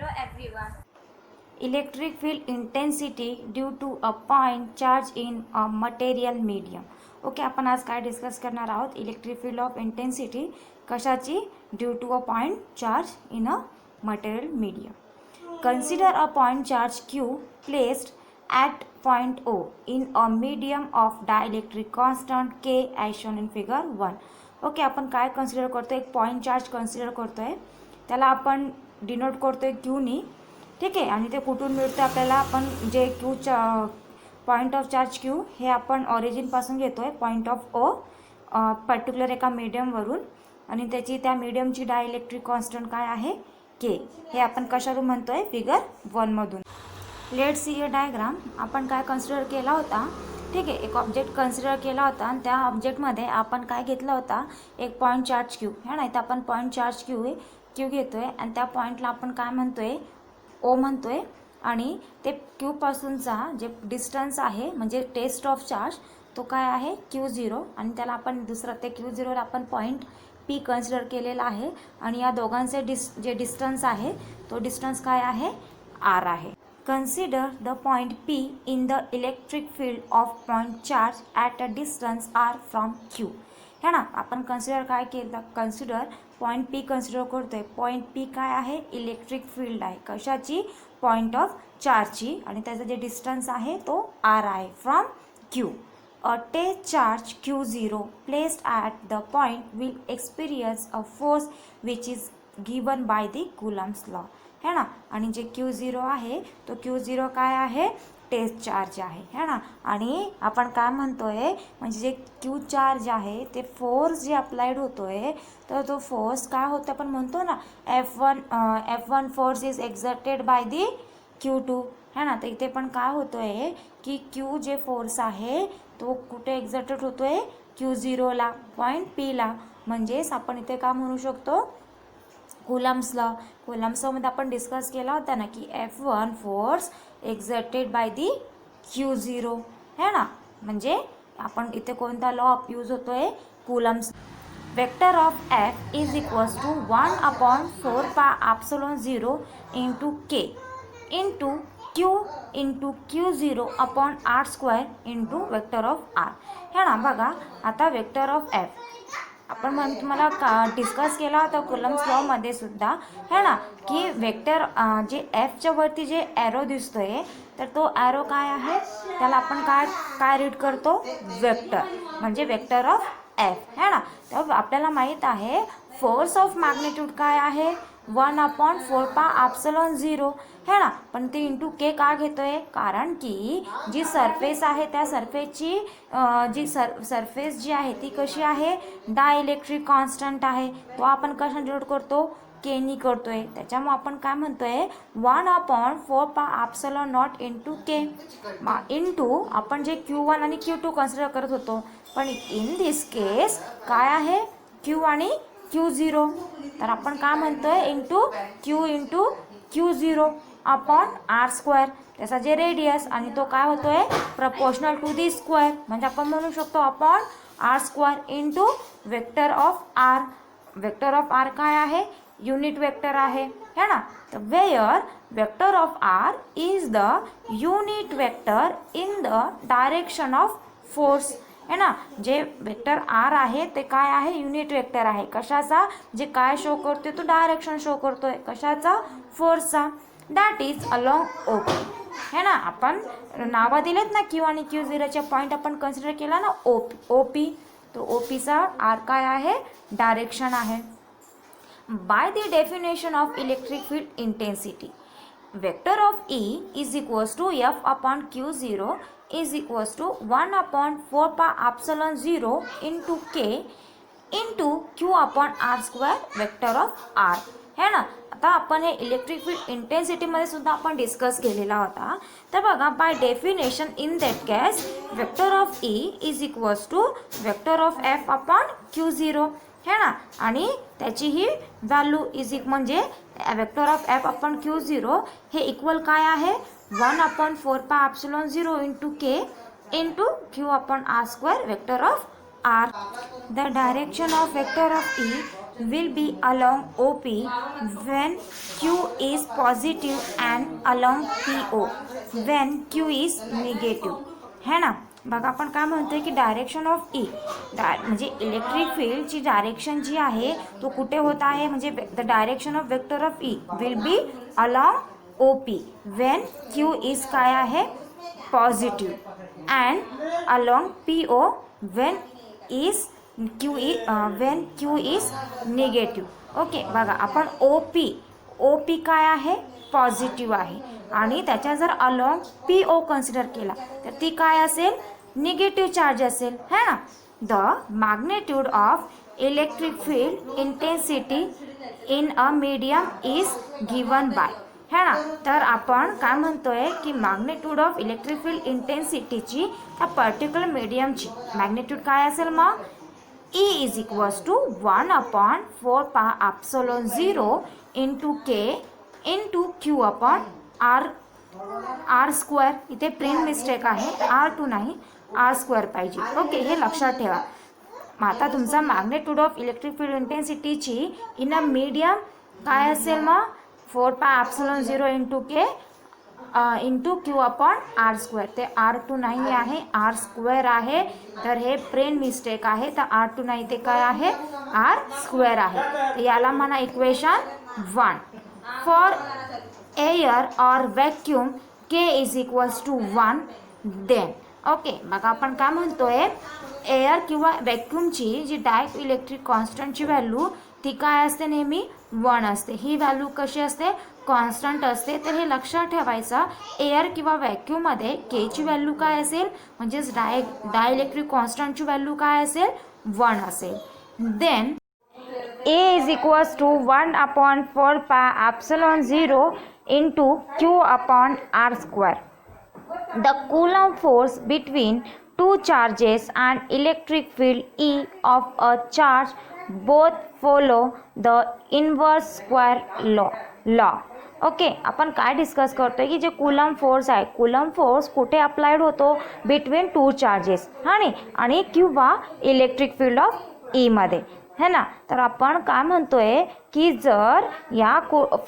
Hello everyone. Electric field intensity due to a point charge in a material medium. Okay, आपण आज काय discuss करणार आहोत? Electric field of intensity कशाची? Due to a point charge in a material medium. Consider a point charge Q placed at point O in a medium of dielectric constant K as shown in figure 1. Okay, आपण काय consider करतोय? एक point charge consider करतोय, त्याला आपण denote करतोय क्यूनी. ठीक आहे, आणि ते कुठून मिळतं आपल्याला? आपण जे Q point of charge Q हे आपण ऑरिजिनपासून घेतोय, पॉईंट ऑफ ओ पर्टिक्युलर एका मीडियमवरून, आणि त्याची त्या मीडियमची डायइलेक्ट्रिक कॉन्स्टंट काय आहे? के. हे आपण कशातून म्हणतोय? फिगर 1 मधून. Let see a diagram. आपण काय कन्सिडर केला होता? ठीक आहे, एक ऑब्जेक्ट कन्सिडर केला होता आणि त्या ऑब्जेक्टमध्ये आपण काय घेतला होता? एक पॉईंट चार्ज क्यू है ना. इथं आपण पॉईंट चार्ज क्यू घेतोय आणि त्या पॉईंटला आपण काय म्हणतोय? ओ म्हणतोय. आणि ते क्यूपासूनचा जे डिस्टन्स आहे म्हणजे टेस्ट ऑफ चार्ज तो काय आहे? Q0. आणि त्याला आपण दुसरा ते Q0 आपण पॉईंट P कन्सिडर केलेला आहे. आणि या दोघांचे जे डिस्टन्स आहे तो डिस्टन्स काय आहे? R आहे. Consider the point P in the electric field of point charge at a distance R from Q. है ना. आपण कन्सिडर काय केलं? कन्सिडर पॉईंट P कन्सिडर करतोय. पॉईंट P काय आहे? इलेक्ट्रिक फील्ड आहे. कशाची? Point of चार्जची. आणि त्याचा जे डिस्टन्स आहे तो R आहे from Q. A test charge Q0 placed at the point will experience a force which is given by the Coulomb's law. है ना. आणि जे Q0 आहे तो Q0 काय आहे? टेस्ट चार्ज आहे, है ना. आणि आपण काय म्हणतोय? म्हणजे जे क्यू चार्ज आहे ते फोर्स जे अप्लाइड होतोय तर तो फोर्स काय होतं? आपण म्हणतो ना F1 force is exerted by the Q2, है ना. तर इथे पण काय होतोय की क्यू जे फोर्स आहे तो कुठे एक्झर्टेड होतोय? Q0ला, पॉईंट Pला. म्हणजेच आपण इथे काय म्हणू शकतो? Coulombs law. कुलम्स लॉ मध्ये आपण डिस्कस केला होता ना की F1 force exerted by the Q0, है ना. म्हणजे आपण इथे कोणता लॉ यूज होतोय? Coulomb's. Vector of F is equals to 1/4πε0 into K into Q into Q0 upon R² into vector of R. है ना. बघा आता वेक्टर ऑफ F आपण तुम्हाला डिस्कस केला होता कुलम्स लॉमध्ये सुद्धा, है ना, की वेक्टर जे Fच्या वरती जे ॲरो दिसतोय तर तो ॲरो काय आहे? त्याला आपण काय रीड करतो? वेक्टर. म्हणजे वेक्टर ऑफ F, है ना. तर आपल्याला माहीत आहे फोर्स ऑफ मॅग्निट्यूड काय आहे? 1/4πε0, है ना. पण ते इंटू के का घेतोय? कारण की जी सरफेस आहे त्या सरफेसची जी सरफेस जी आहे ती कशी आहे? डायइलेक्ट्रिक कॉन्स्टंट आहे. तो आपण कशा डिनोट करतो? केनी करतोय. त्याच्यामुळे आपण काय म्हणतोय? 1/4πε0 इंटू के इंटू आपण जे Q1 आणि Q2 कन्सिडर करत होतो. पण इन दिस केस काय आहे? Q आणि Q0. तर आपण काय म्हणतोय? Into Q0 upon R². त्याचा जे रेडियस आणि तो काय होतोय? Proportional to the square. म्हणजे आपण म्हणू शकतो upon R² into vector of R. Vector of R काय आहे? युनिट वेक्टर आहे, है ना. तर where vector of R is the unit vector in the direction of force, है ना. जे वेक्टर R आहे ते काय आहे? युनिट वेक्टर आहे. कशाचा? जे काय शो करतोय तो डायरेक्शन शो करतोय. कशाचा? फोर्सचा. दॅट इज अलॉंग OP, है ना. आपण नावं दिलेत ना Q आणि Q0चे पॉईंट आपण कन्सिडर केला ना OP. तो OPचा R काय आहे? डायरेक्शन आहे. By the definition of electric field intensity vector of E is equals to F upon Q0 is equals to 1/4πε0 into K into Q upon R² vector of R, है ना. आता आपण हे electric field इंटेन्सिटीमध्ये सुद्धा आपण discuss केलेला होता. तर बघा by definition in that case vector of E is equals to vector of F upon Q0, है ना. आणि त्याची ही व्हॅल्यू इज म्हणजे vector of F upon Q0 हे इक्वल काय आहे? 1/4πε0 into K into Q upon R² vector of R. The direction of vector of E will be along OP when Q is positive and along PO when Q is negative. है ना. बघा आपण काय म्हणतोय की direction of E म्हणजे electric फील्डची direction जी आहे तो कुठे होत आहे म्हणजे the direction of vector of E will be along O P when Q is काय आहे positive and along P O when is when Q is negative. Okay. बघा आपण ओ पी काय आहे पॉझिटिव्ह आहे आणि त्याच्या जर अलॉंग पी ओ कन्सिडर केला तर ती काय असेल निगेटिव्ह चार्ज असेल है ना. The magnitude of electric field intensity in a medium is given bye है ना. तर आपण काय म्हणतोय की मॅग्नेट्यूड ऑफ इलेक्ट्रिक फील्ड इंटेन्सिटीची त्या पर्टिक्युलर मीडियमची मॅग्नेट्यूड काय असेल मग E is equals to 1/4 pi epsilon 0 into K into Q upon R square. इथे प्रिंट मिस्टेक आहे R2 नाही R स्क्वेअर पाहिजे. ओके. हे लक्षात ठेवा. मग आता तुमचा मॅग्नेट्यूड ऑफ इलेक्ट्रिक फील्ड इंटेन्सिटीची इन अ मीडियम काय असेल मग 4 pi epsilon 0 into K into Q upon R square. ते R2 नाही आहे R स्क्वेअर आहे तर हे प्लेन मिस्टेक आहे. तर R2 नाही ते काय आहे R स्क्वेअर आहे. तर याला म्हणा equation 1. For air or vacuum K is equals to 1 then. Okay. मग आपण काय म्हणतोय एअर किंवा व्हॅक्यूमची जी डायरेक्ट इलेक्ट्रिक कॉन्स्टंटची व्हॅल्यू ती काय असते नेहमी 1 असते. ही व्हॅल्यू कशी असते कॉन्स्टंट असते. तर हे लक्षात ठेवायचं एअर किंवा व्हॅक्यूममध्ये के ची व्हॅल्यू काय असेल म्हणजेच डायइलेक्ट्रिक कॉन्स्टंटची व्हॅल्यू काय असेल 1 असेल. Then A is equals to 1/4 pi epsilon 0 into Q upon R square. The Coulomb force between two charges and electric field E of a charge both follow the inverse square law. Okay. आपण काय discuss करतोय की जे coulomb force आहे coulomb force कुठे applied होतो between two charges आणि किंवा इलेक्ट्रिक फील्ड ऑफ ई मध्ये है ना. तर आपण काय म्हणतोय की जर या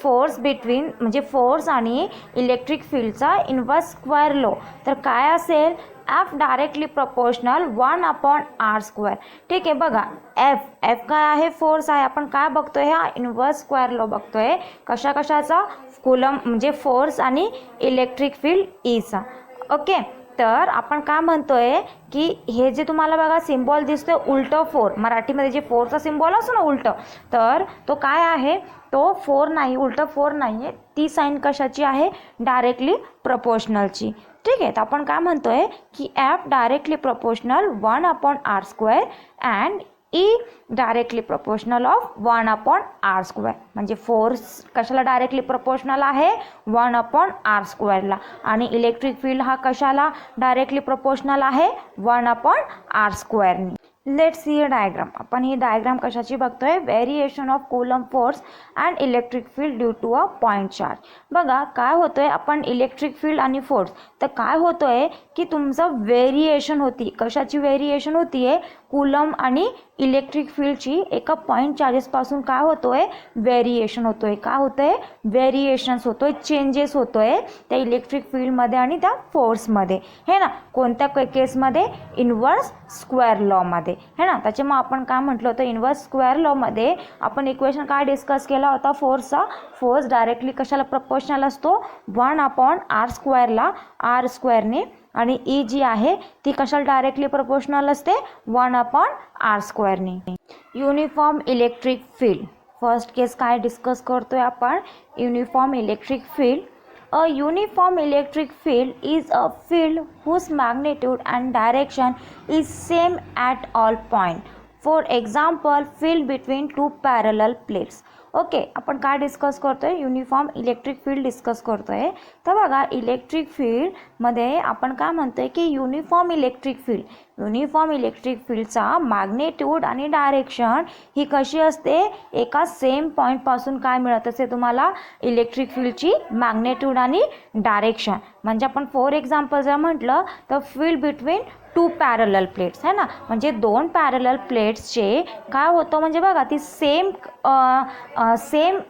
फोर्स बिटवीन म्हणजे फोर्स आणि इलेक्ट्रिक फील्डचा इन्व्हर्स स्क्वेअर लो तर काय असेल F directly proportional 1/r square. ठीक आहे. बघा एफ काय आहे फोर्स आहे. आपण काय बघतोय हा इन्व्हर्स स्क्वेअर लो बघतोय कशाचा कुलम म्हणजे फोर्स आणि इलेक्ट्रिक फील्ड ईचा. ओके. तर आपण काय म्हणतोय की हे जे तुम्हाला बघा सिम्बॉल दिसतोय उलटं फोर मराठीमध्ये जे फोरचा सिम्बॉल असतो ना उलटं तर तो काय आहे तो 4 नाही उलटं 4 नाही आहे. ती साईन कशाची आहे डायरेक्टली प्रपोर्शनलची. ठीक आहे. तर आपण काय म्हणतोय की F directly proportional 1/r square and E directly proportional of 1/r square. म्हणजे फोर्स कशाला डायरेक्टली प्रपोर्शनल आहे 1/r स्क्वेअरला आणि इलेक्ट्रिक फील्ड हा कशाला डायरेक्टली प्रपोर्शनल आहे 1/r स्क्वेअरनी. Let's see a diagram. आपण ही डायग्राम कशाची बघतोय variation of Coulomb force and electric field due to a point charge. बघा काय होतोय आपण इलेक्ट्रिक फील्ड आणि फोर्स तर काय होतोय की तुमचं व्हेरिएशन होती कशाची व्हेरिएशन होतीये कुलम आणि इलेक्ट्रिक फील्डची एका पॉईंट चार्जेसपासून काय होतोय व्हेरिएशन होतोय. काय होतंय व्हेरिएशन्स होतोय चेंजेस होतोय त्या इलेक्ट्रिक फील्डमध्ये आणि त्या फोर्समध्ये है ना. कोणत्या केसमध्ये इन्व्हर्स स्क्वेअर लॉमध्ये है ना. त्याच्यामुळे आपण काय म्हटलं होतं इन्व्हर्स स्क्वेअर लॉमध्ये आपण इक्वेशन काय डिस्कस केला होता फोर्सचा. फोर्स डायरेक्टली कशाला प्रपोर्शनल असतो 1/r स्क्वेअरला r स्क्वेअरने आणि ई जी आहे ती कशाला डायरेक्टली प्रपोर्शनल असते 1/r स्क्वेअरने. Uniform electric field first case काय डिस्कस करतोय आपण uniform electric field. A uniform electric field is a field whose magnitude and direction is same at all points. For example, field between two parallel plates. Okay. आपण काय discuss करतोय uniform electric field discuss करतोय. तर बघा electric फील्डमध्ये आपण काय म्हणतोय की युनिफॉर्म इलेक्ट्रिक फील्डचा मॅग्नेट्यूड आणि डायरेक्शन ही कशी असते एका सेम पॉईंटपासून काय मिळत असते तुम्हाला इलेक्ट्रिक फील्डची मॅग्नेट्यूड आणि डायरेक्शन. म्हणजे आपण फॉर एक्झाम्पल जर म्हटलं तर field between two parallel plates है ना, म्हणजे दोन पॅरलल प्लेट्सचे काय होतं म्हणजे बघा ती सेम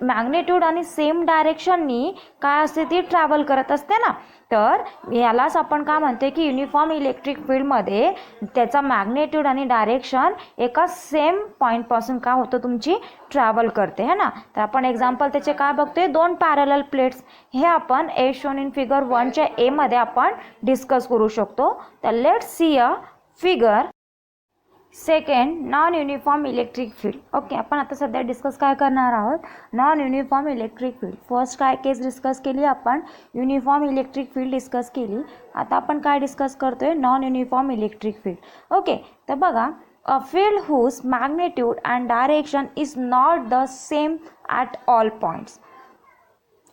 मॅग्नेट्यूड आणि सेम डायरेक्शननी काय असते ती ट्रॅव्हल करत असते ना. तर यालाच आपण काय म्हणते की युनिफॉर्म इलेक्ट्रिक फील्डमध्ये त्याचा मॅग्नेट्यूड आणि डायरेक्शन एका सेम पॉईंटपासून काय होतं तुमची ट्रॅव्हल करते है ना. तर आपण एक्झाम्पल त्याचे काय बघतोय, दोन पॅरलल प्लेट्स, हे आपण एज शोन इन फिगर 1च्या ए मध्ये आपण डिस्कस करू शकतो. तर let's see a figure. Second, non uniform electric field. Okay, आपण आता सध्या डिस्कस काय करणार आहोत, non uniform electric field. First काय केस डिस्कस केली आपण, युनिफॉर्म इलेक्ट्रिक फील्ड डिस्कस केली. आता आपण काय डिस्कस करतोय, non uniform electric field. Okay, तर बघा, a field whose magnitude and direction is not the same at all points.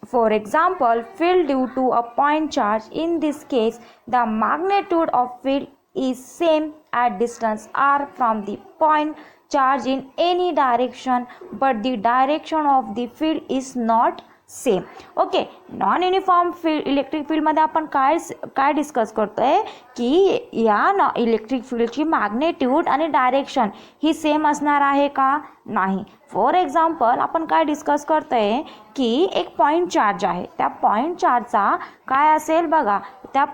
For example, field due to a point charge. In this case, the magnitude of field is same at distance r from the point charge in any direction, but the direction of the field is not same. Okay, non uniform field electric फील्डमध्ये आपण काय discuss करतोय की या electric फील्डची magnitude आणि direction ही same असणार आहे का, नाही. फॉर एक्झाम्पल आपण काय डिस्कस करतोय की एक पॉईंट चार्ज आहे, त्या पॉईंट चार्जचा काय असेल बघा, त्या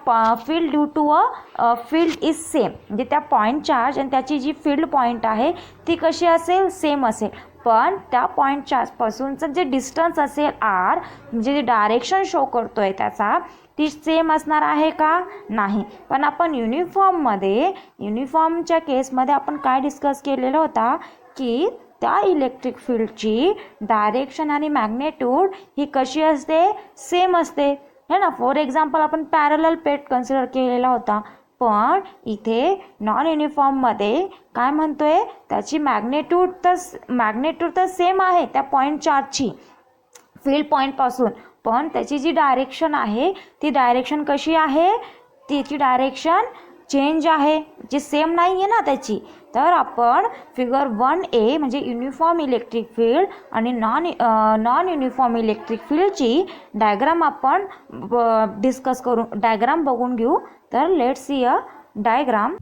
field due to a field is same, म्हणजे त्या पॉईंट चार्ज आणि त्याची जी फील्ड पॉईंट आहे ती कशी असेल, सेम असेल. पण त्या पॉईंट चार्जपासूनचं जे डिस्टन्स असेल आर, म्हणजे जे डायरेक्शन शो करतोय त्याचा, ती सेम असणार आहे का, नाही. पण आपण युनिफॉर्मच्या केसमध्ये आपण काय डिस्कस केलेलं होता की त्या इलेक्ट्रिक फील्डची डायरेक्शन आणि मॅग्नेट्यूड ही कशी असते, सेम असते है ना. फॉर एक्झाम्पल आपण पॅरलल प्लेट कन्सिडर केलेला होता, पण इथे नॉन युनिफॉर्ममध्ये काय म्हणतोय, त्याची मॅग्नेट्यूड तर सेम आहे त्या पॉईंट चार्जची फील्ड पॉईंटपासून, पण त्याची जी डायरेक्शन आहे ती डायरेक्शन कशी आहे, तिची डायरेक्शन चेंज आहे, जी सेम नाही आहे ना त्याची. तर आपण फिगर 1A म्हणजे युनिफॉर्म इलेक्ट्रिक फील्ड आणि नॉन युनिफॉर्म इलेक्ट्रिक फील्डची डायग्राम आपण डिस्कस करू, डायग्राम बघून घेऊ. तर let's see a diagram.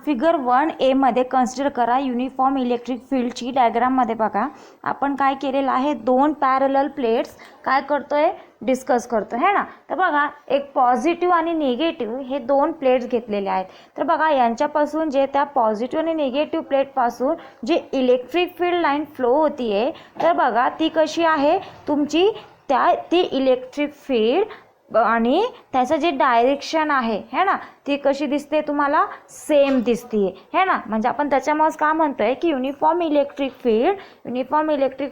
Figure 1A मध्ये कन्सिडर करा युनिफॉर्म इलेक्ट्रिक फील्डची. डायग्राममध्ये बघा आपण काय केलेलं आहे, दोन पॅरलल प्लेट्स काय करतोय, डिस्कस करतो है ना. तर बघा एक पॉझिटिव्ह आणि निगेटिव्ह हे दोन प्लेट्स घेतलेले आहेत. तर बघा यांच्यापासून जे त्या पॉझिटिव्ह आणि निगेटिव्ह प्लेटपासून जे इलेक्ट्रिक फील्ड लाईन फ्लो होतीये, तर बघा ती कशी आहे तुमची, ती इलेक्ट्रिक फील्ड आणि त्याचं जे डायरेक्शन आहे है ना, ती कशी दिसते तुम्हाला, सेम दिसते है ना. म्हणजे आपण त्याच्यामुळेच काय म्हणतोय की युनिफॉर्म इलेक्ट्रिक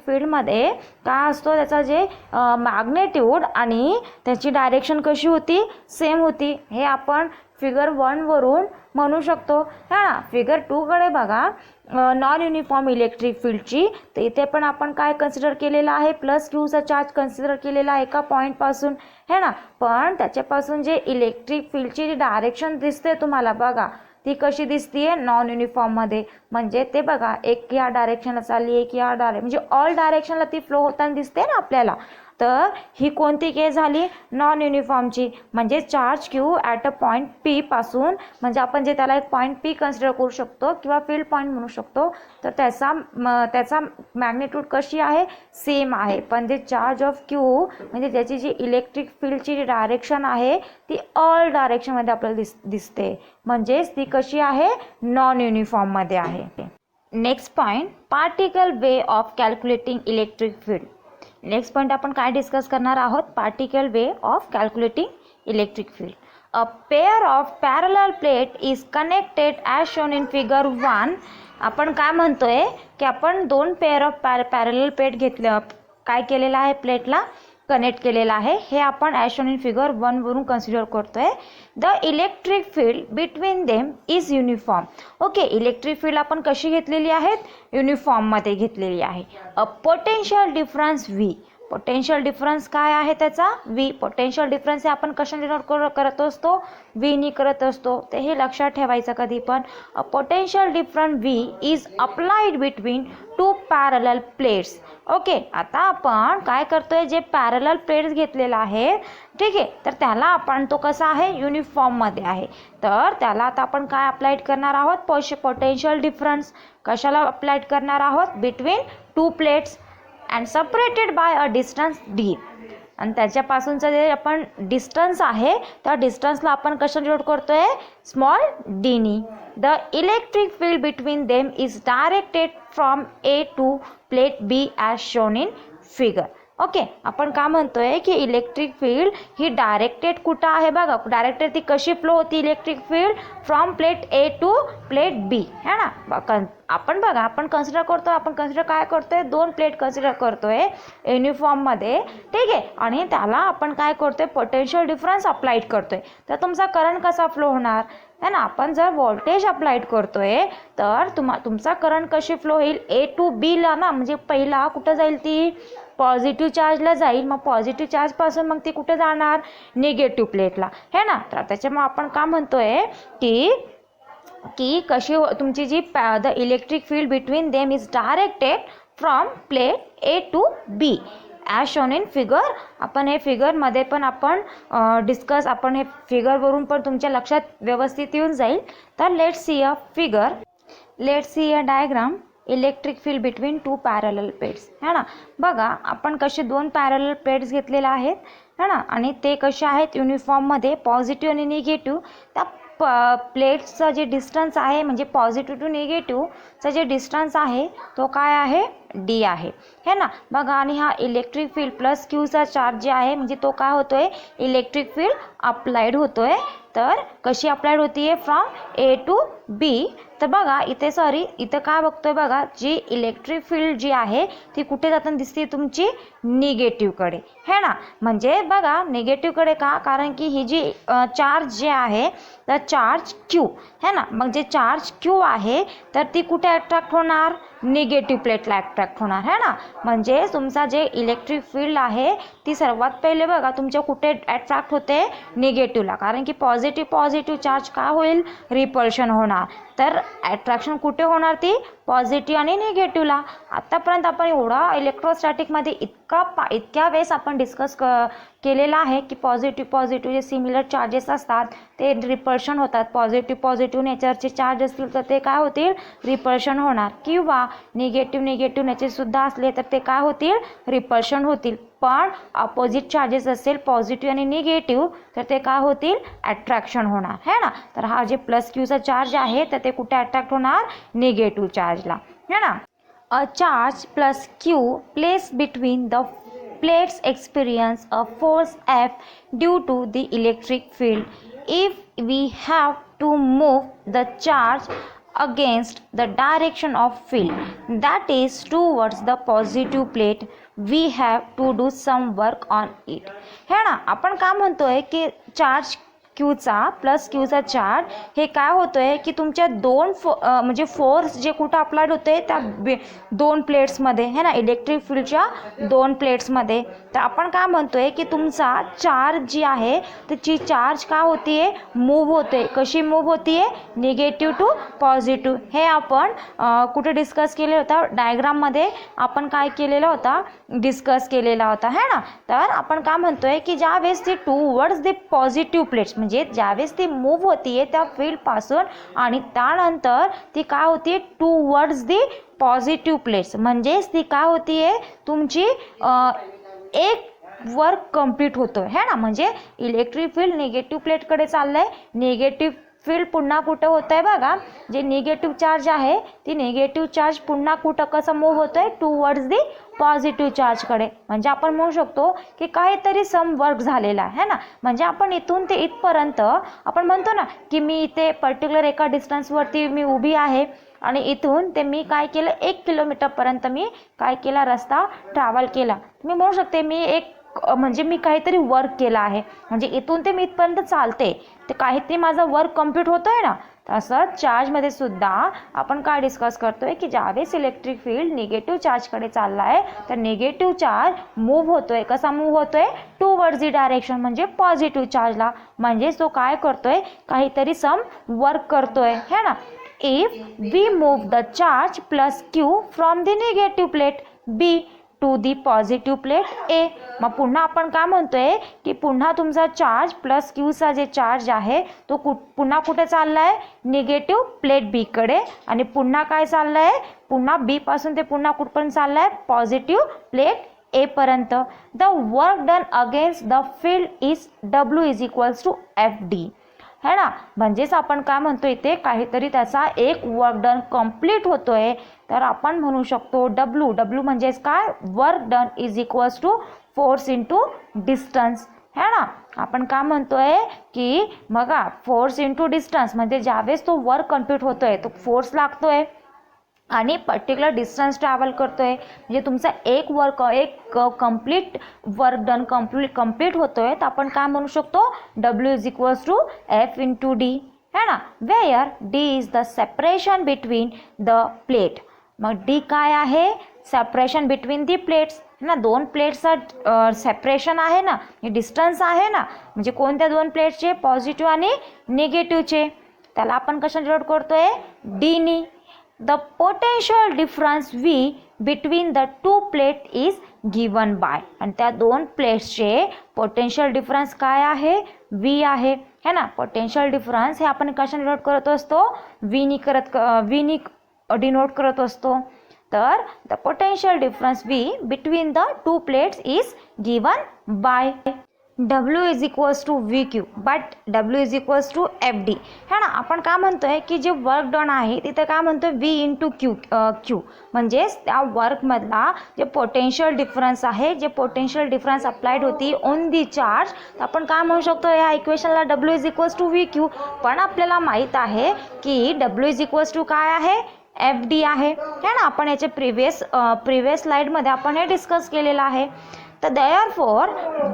फील्डमध्ये काय असतो, त्याचा जे मॅग्नेट्यूड आणि त्याची डायरेक्शन कशी होती, सेम होती. हे आपण फिगर 1 वरून म्हणू शकतो है ना. फिगर 2कडे बघा, नॉन युनिफॉर्म इलेक्ट्रिक फील्डची. तर इथे पण आपण काय कन्सिडर केलेलं आहे, प्लस क्यूचा चार्ज कन्सिडर केलेला आहे एका पॉईंटपासून है ना. पण त्याच्यापासून जे इलेक्ट्रिक फील्डची जी डायरेक्शन दिसते तुम्हाला बघा, ती कशी दिसतीये नॉन युनिफॉर्ममध्ये, म्हणजे ते बघा एक या डायरेक्शनला चालली, एक या म्हणजे ऑल डायरेक्शनला ती फ्लो होताना दिसते ना आपल्याला. तर ही कोणती केस झाली, नॉन युनिफॉर्मची. म्हणजे charge Q at a point P पासून, म्हणजे आपण जे त्याला एक पॉईंट पी कन्सिडर करू शकतो किंवा फील्ड पॉईंट म्हणू शकतो, तर त्याचा मॅग्नेट्यूड कशी आहे, सेम आहे. पण जे चार्ज ऑफ क्यू म्हणजे त्याची जी इलेक्ट्रिक फील्डची जी डायरेक्शन आहे ती ऑल डायरेक्शनमध्ये आपल्याला दिसते, म्हणजेच ती कशी आहे, नॉन युनिफॉर्ममध्ये आहे. Next point, particle way of calculating electric field. Next point आपण काय डिस्कस करणार आहोत, particle way of calculating electric field. A pair of parallel plate is connected as shown in figure 1. आपण काय म्हणतोय की आपण दोन पेअर ऑफ पॅरलल प्लेट घेतलं, काय केलेलं आहे, प्लेटला कनेक्ट केलेला आहे. हे आपण ॲज शोन इन फिगर 1 वरून कन्सिडर करतोय. The electric field between them is uniform. Okay, electric field आपण कशी घेतलेली आहेत, युनिफॉर्ममध्ये घेतलेली आहे. A potential difference V. Potential difference काय आहे त्याचा V. पोटेन्शियल डिफरन्स हे आपण कशाने डिनोट करत असतो, V नी करत असतो. ते हे लक्षात ठेवायचं कधी पण. A potential difference V is applied between two parallel plates. Okay, आता आपण काय करतोय, जे पॅरलल प्लेट्स घेतलेला आहे, ठीक आहे, तर त्याला आपण तो कसा आहे, युनिफॉर्ममध्ये आहे. तर त्याला आता आपण काय अप्लाइड करणार आहोत, पोटेन्शियल डिफरन्स कशाला अप्लाइड करणार आहोत, between two plates and separated by a distance D. आणि त्याच्यापासूनचं जे आपण डिस्टन्स आहे त्या डिस्टन्सला आपण कशा डिनोट करतोय, स्मॉल d नी. The electric field between them is directed from A to plate B as shown in figure. Okay, आपण काय म्हणतोय की इलेक्ट्रिक फील्ड ही डायरेक्टेड कुठं आहे बघा, डायरेक्टेड ती कशी फ्लो होती electric field, from plate A to plate B है ना. आपण बघा, आपण कन्सिडर काय करतोय, दोन प्लेट कन्सिडर करतोय युनिफॉर्ममध्ये, ठीक आहे, आणि त्याला आपण काय करतोय, पोटेन्शियल डिफरन्स अप्लाइड करतोय. तर तुमचा करंट कसा फ्लो होणार है ना. आपण जर व्होल्टेज अप्लाइड करतोय तर तुमचा करंट कशी फ्लो होईल, A टू B ला ना, म्हणजे पहिला कुठं जाईल, ती पॉझिटिव्ह चार्जला जाईल. मग पॉझिटिव्ह चार्जपासून मग ती कुठे जाणार, निगेटिव्ह प्लेटला है ना. तर त्याच्यामुळे आपण काय म्हणतोय की कशी तुमची जी the electric field between them is directed from plate A to B as shown in figure. आपण हे फिगरमध्ये पण आपण डिस्कस, आपण हे फिगरवरून पण तुमच्या लक्षात व्यवस्थित येऊन जाईल. तर let's see a diagram electric field between two parallel plates है ना. बघा, आपण कसे दोन पॅरलल प्लेट्स घेतलेल्या आहेत है ना, आणि ते कसे आहेत युनिफॉर्ममध्ये, पॉझिटिव्ह आणि निगेटिव्ह. त्या प्लेट्सचं जे डिस्टन्स आहे, म्हणजे पॉझिटिव्ह टू निगेटिव्हचं जे डिस्टन्स आहे तो काय आहे, D आहे है ना. बघा, आणि हा इलेक्ट्रिक फील्ड प्लस Qचा चार्ज जे आहे, म्हणजे तो काय होतोय, इलेक्ट्रिक फील्ड अप्लाइड होतोय. तर कशी अप्लाइड होतीये, फ्रॉम A टू B. तर बघा इथे काय बघतोय बघा, जी इलेक्ट्रिक फील्ड जी आहे ती कुठे जाताना दिसते, तुमची निगेटिव्हकडे है ना. म्हणजे बघा निगेटिव्हकडे का, कारण की ही जी चार्ज जे आहे तर चार्ज Q है ना. मग जे चार्ज Q आहे तर ती कुठे अट्रॅक्ट होणार, निगेटिव्ह प्लेटला अट्रॅक्ट होणार है ना. म्हणजे तुमचा जे इलेक्ट्रिक फील्ड आहे ती सर्वात पहिले बघा तुमच्या कुठे अट्रॅक्ट होते, निगेटिव्हला. कारण की पॉझिटिव्ह चार्ज काय होईल, रिपल्शन होणार. तर अट्रॅक्शन कुठे होणार, ती पॉझिटिव्ह आणि निगेटिव्हला. आतापर्यंत आपण एवढा इलेक्ट्रोस्टॅटिकमध्ये इतक्या वेळेस आपण डिस्कस केलेला आहे की पॉझिटिव्ह जे सिमिलर चार्जेस असतात ते रिपल्शन होतात. पॉझिटिव्ह नेचरचे चार्ज असतील तर ते काय होतील, रिपल्शन होणार. किंवा निगेटिव्ह नेचरसुद्धा असले तर ते काय होतील, रिपल्शन होतील. पण अपोजिट चार्जेस असेल पॉझिटिव्ह आणि निगेटिव्ह तर ते काय होतील, अट्रॅक्शन होणार है ना. तर हा जे प्लस Qचा चार्ज आहे तर ते कुठे अट्रॅक्ट होणार, निगेटिव्ह चार्जला है ना. A charge plus Q place between the plates experience a force F due to the electric field. If we have to move the charge against the direction of field, that is towards the positive plate, we have to do some work on it. है ना. आपण काय म्हणतोय की charge Qचा plus Qचा charge हे काय होतोय की तुमच्या म्हणजे फोर्स जे कुठं अप्लाइड होते त्या दोन प्लेट्समध्ये है ना, इलेक्ट्रिक फील्डच्या दोन प्लेट्समध्ये. तर आपण काय म्हणतोय की तुमचा चार्ज जी आहे त्याची चार्ज काय होतीये, मूव्ह होते. कशी मूव्ह होतीये, निगेटिव्ह टू पॉझिटिव्ह. हे आपण कुठे डिस्कस केलेलं होतं, डायग्राममध्ये आपण काय केलेला होता, डिस्कस केलेला होता है ना. तर आपण काय म्हणतोय की ज्यावेळेस ती टूवर्ड्स द पॉझिटिव्ह प्लेट्स, म्हणजे ज्यावेळेस ती मूव्ह होतीये त्या फील्डपासून आणि त्यानंतर ती काय होतीये, टूवर्ड्स दी पॉझिटिव्ह प्लेट्स, म्हणजेच ती काय होतीये, तुमची एक वर्क कंप्लीट होतोय है ना. म्हणजे इलेक्ट्रिक फील्ड निगेटिव्ह प्लेटकडे चाललंय, निगेटिव्ह फील्ड पुन्हा कुठं होत आहे बघा, जे निगेटिव्ह चार्ज आहे ती निगेटिव्ह चार्ज पुन्हा कुठं कसं मूव्ह होत आहे, टूवर्ड्स दी पॉझिटिव्ह चार्जकडे. म्हणजे आपण म्हणू शकतो की काहीतरी सम वर्क झालेला आहे ना. म्हणजे आपण इथून ते इथपर्यंत आपण म्हणतो ना की मी इथे पर्टिक्युलर एका डिस्टन्सवरती मी उभी आहे आणि इथून ते मी काय केलं, 1 किलोमीटरपर्यंत मी काय केला, रस्ता ट्रॅव्हल केला. मी म्हणू शकते म्हणजे मी काहीतरी वर्क केला आहे. म्हणजे इथून ते मी इथपर्यंत चालते, ते काहीतरी माझा वर्क कम्प्लीट होतोय ना. तसंच चार्जमध्ये सुद्धा आपण काय डिस्कस करतोय की ज्यावेळेस इलेक्ट्रिक फील्ड निगेटिव्ह चार्जकडे चालला आहे तर निगेटिव्ह चार्ज मूव्ह होतोय. कसा मूव्ह होतोय? टुवर्ड्स दी डायरेक्शन म्हणजे पॉझिटिव्ह चार्जला. म्हणजे तो काय करतोय? काहीतरी सम वर्क करतोय है ना. If we move the charge plus Q from the negative plate B to the positive plate A. मग पुन्हा आपण काय म्हणतोय की पुन्हा तुमचा चार्ज प्लस क्यूचा जे चार्ज आहे तो पुन्हा कुठे चाललाय? निगेटिव्ह प्लेट बी कडे. आणि पुन्हा काय चाललंय? पुन्हा बी पासून ते पुन्हा कुठपर्यंत चाललंय? पॉझिटिव्ह प्लेट ए पर्यंत. The work done against the field is W is equals to F D है ना. म्हणजेच आपण काय म्हणतो इथे काहीतरी त्याचा एक वर्क डन कंप्लीट होतोय तर आपण म्हणू शकतो डब्ल्यू. डब्ल्यू म्हणजेच काय? Work done is equals to force into distance है ना. आपण काय म्हणतोय की बघा फोर्स इंटू डिस्टन्स म्हणजे ज्यावेळेस तो वर्क कंप्लीट होतोय तो फोर्स लागतोय आणि पर्टिक्युलर डिस्टन्स ट्रॅव्हल करतोय. म्हणजे तुमचा एक कंप्लीट वर्क डन कंप्लीट होतोय तर आपण काय म्हणू शकतो? W is equals to F into D है ना. Where D is the separation between the plate. मग डी काय आहे? सेपरेशन बिटवीन दी प्लेट्स है ना. दोन प्लेट्सचा सेपरेशन आहे ना, डिस्टन्स आहे ना. म्हणजे कोणत्या दोन प्लेट्सचे? पॉझिटिव्ह आणि निगेटिव्हचे. त्याला आपण कशा डिनोट करतोय? डीनी. The potential difference V between the two plate is given by. आणि त्या दोन प्लेट्सचे पोटेन्शियल डिफरन्स काय आहे? V आहे है ना. पोटेन्शियल डिफरन्स हे आपण कशा डिनोट करत असतो? V नी डिनोट करत असतो. तर the potential difference V between the two plates is given by W is equals to V Q but W is equals to F D है ना. आपण काय म्हणतोय की जे वर्क डन आहे तिथे काय म्हणतोय? V इंटू क्यू म्हणजेच त्या वर्कमधला जे पोटेन्शियल डिफरन्स आहे, जे पोटेन्शियल डिफरन्स अप्लाइड होती ऑन दी चार्ज, तर आपण काय म्हणू शकतो या इक्वेशनला W is equals to V Q. पण आपल्याला माहीत आहे की W इज इक्वल्स टू काय आहे? एफ डी आहे है ना. आपण याचे प्रिव्हियस स्लाइडमध्ये आपण हे डिस्कस केलेलं आहे. तर therefore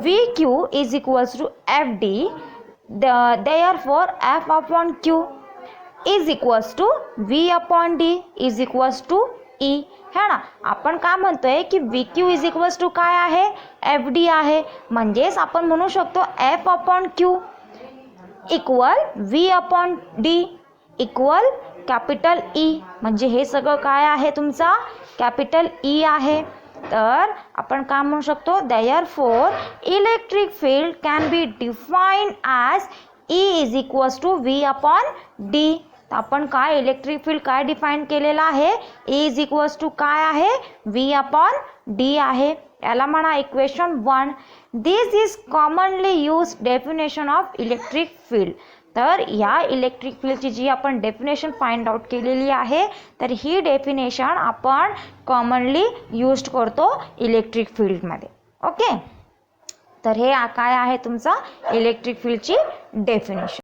VQ is equals to FD. Therefore F upon Q is equals to V upon D is equals to E है ना. आपण काय म्हणतोय की VQ is equals to काय आहे? FD आहे. म्हणजेच आपण म्हणू शकतो F upon Q equal V upon D equal capital E. म्हणजे हे सगळं काय आहे? तुमचा कॅपिटल E आहे. तर आपण काय म्हणू शकतो? therefore electric field can be defined as E is equals to V upon D. तर आपण काय इलेक्ट्रिक फील्ड काय डिफाईन केलेलं आहे? E इज इक्वल्स टू काय आहे? V अपॉन D आहे. याला म्हणा equation 1. This is commonly use definition of electric field. तर या इलेक्ट्रिक फील्डची जी आपण डेफिनेशन फाइंड आउट केलेली आहे तर ही डेफिनेशन आपण कॉमनली यूज करतो इलेक्ट्रिक फील्डमध्ये. ओके. तर हे काय आहे तुमचा इलेक्ट्रिक फील्डची डेफिनेशन.